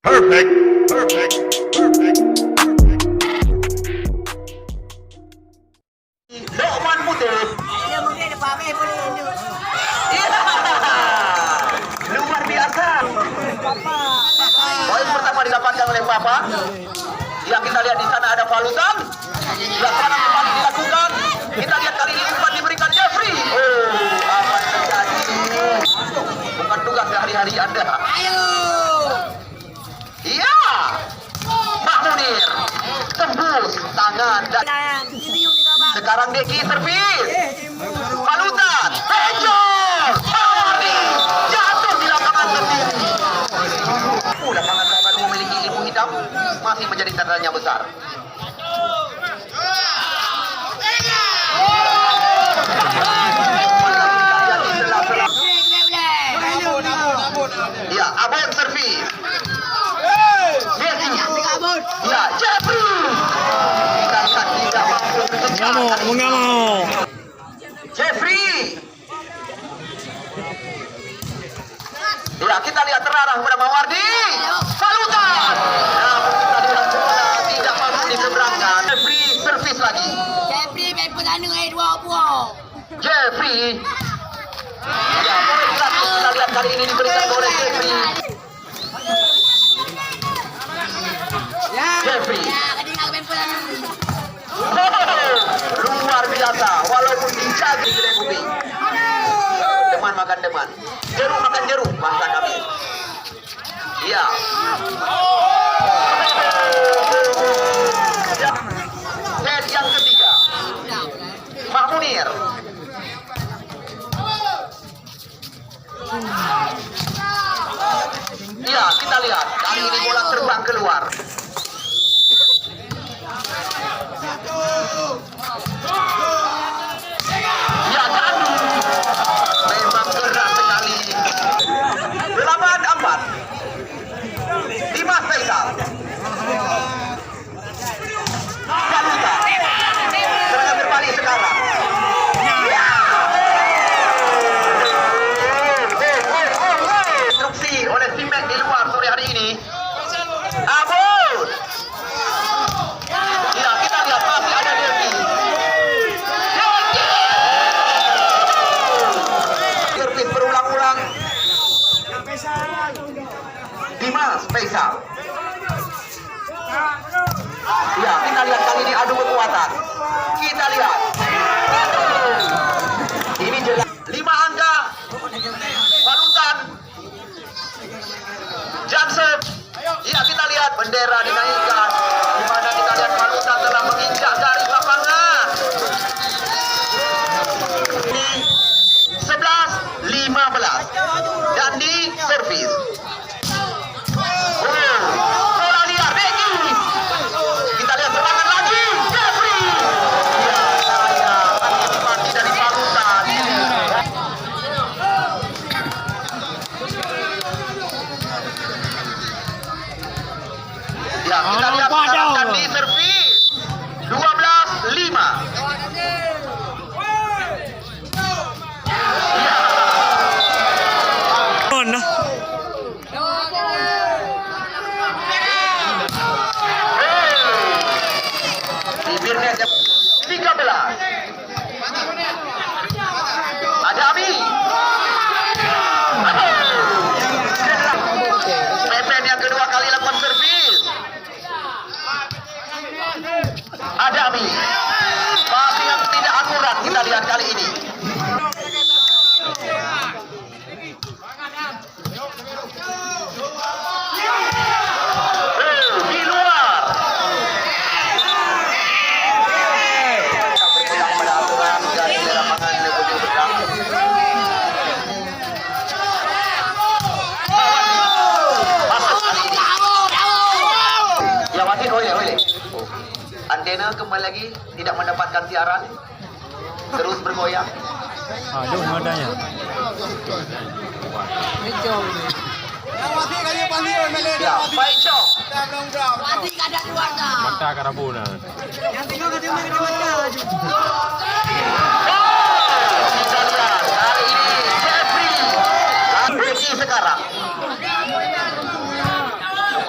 Perfect, perfect, perfect. Lokman Putih. Dia mungkin ada pakai boleh itu. Iya. Luar biasa. Poin pertama didapatkan oleh Papa. Yang kita lihat di sana ada valutan. Yang kanan kembali dilakukan. Kita lihat kali ini umpan diberikan Jeffrey. Oh, apa yang terjadi? Bukan tugas sehari-hari Anda. Ayo. Iya. Mahmunir tembus tangan dan sekarang Deki servis. Valutan, Pejol, Hari jatuh di lapangan sendiri. Lapangan yang baru memiliki ilmu hitam masih menjadi tandanya besar. Ya, Abon servis. Ya, Jeffrey. Bukankah tidak mampu Mengamuk. Jeffrey. Ya, kita lihat terarah kepada Mawardi. Valutan. Namun kita lihat bola tidak mampu diseberangkan. Jeffrey servis lagi. Jeffrey main pertandingan air dua buah. Jeffrey. Ya, poin satu kita lihat kali ini diberikan oleh Jeffrey. Jeffrey. Ya, ketinggalan main pertandingan. Luar biasa, walaupun dijaga di kedai kopi. Deman makan deman, jeruk makan jeruk, bahasa kami. Iya. Set yang ketiga, Mahmunir. Iya, kita lihat kali ini bola terbang keluar. Ya, Danu memang keras sekali. 8-4 Dimas Faisal. Valuta serangan berbalik sekarang. Ya. Instruksi oleh Simek di luar sore hari ini. Abon. Ya, kita lihat masih ada Devi. Servis berulang-ulang. Dimas Faisal. Ya, kita lihat kali ini adu kekuatan. Kita lihat. Ini jelas 5 angka. Valutan. Johnson. Ya, kita lihat bendera dinaikkan. Di mana kita lihat Valutan telah menginjak garis lapangan. Ini 11-15. Dan di servis. Bola liar Becky. Kita lihat serangan lagi. Jeffrey. Ya, saya antisipasi dari Valutan. Ya, kita lihat sekarang di servis. 12-5. Mana? Bibirnya 13. Ada Ami. Pepen yang kedua kali lakukan servis. Ada Ami. Passing yang tidak akurat kita lihat kali ini. Di luar. Berpegang pada aturan dari lapangan lebih besar. Masuk kali ini. Ya, Watin, oleh. Antena kembali lagi tidak mendapatkan siaran. Terus bergoyang. Aduh, nadanya. Ya, Pai Chong. Pasti kada keluarga. Mata karabuna. Yang tinggal ke rumah kita mata. Kita lihat kali ini Jeffrey. Becky sekarang.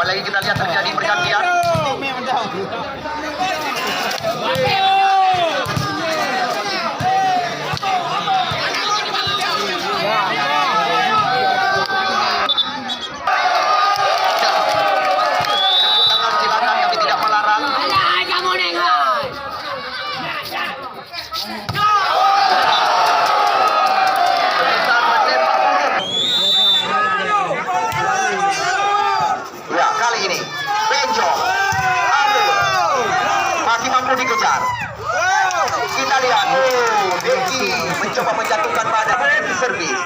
Kembali lagi kita lihat terjadi pergantian. Tangan silakan, kami tidak melarang. Alah, kamu nengok. Ya, kali ini Benjo masih mampu dikejar. Kita lihat, Deki mencoba menjatuhkan pada servis.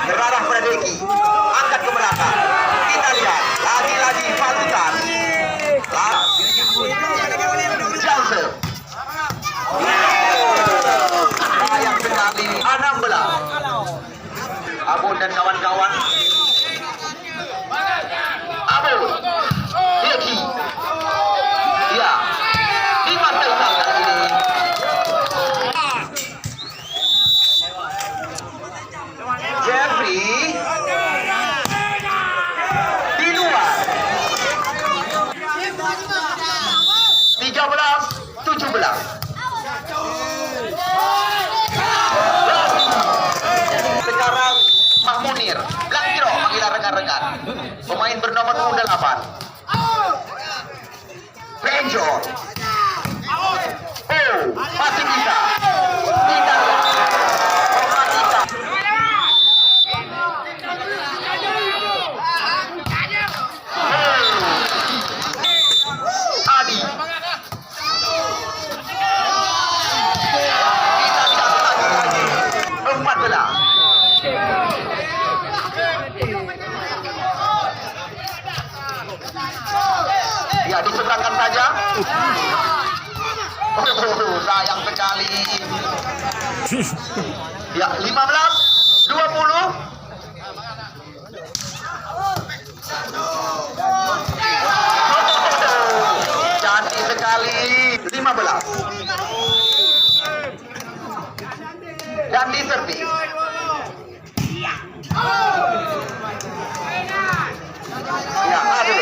Berarah pada Deki, angkat ke belakang. Kita lihat, lagi-lagi Falutan. Johnson. Sayang sekali, 16. Abun dan kawan-kawan. Abu, Deki, ya, dibantai kali ini. Jeffrey di luar. 13-17. Sekarang Mahmunir, Blangkiro mengira rekan-rekan. Pemain bernomor 28. Benjo. Oh, masih bisa. Tidak. Romantika. Adi. Kita tidak lagi. 14. Ya, diseberangkan saja. Sayang sekali. Ya, 15-20. Cantik sekali. 15. Dan diservis. Ya, aduh.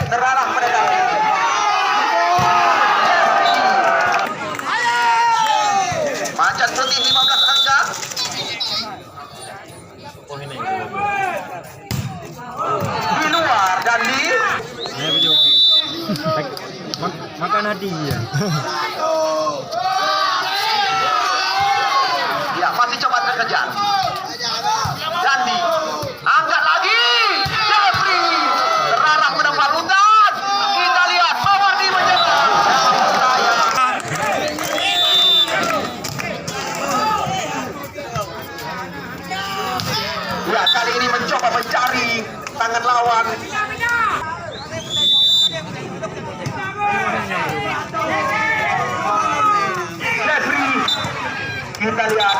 Terarah pada kami. Macan putih 15 angka. Oh ini. Di luar dan di. Saya video. Makan hati ya. Ya, masih coba terkejar. Dandi angkat lagi. Jeffrey terarah pada Falutan. Kita lihat Mawardi menyerang. Ya, kali ini mencoba mencari tangan lawan. Jeffrey, kita lihat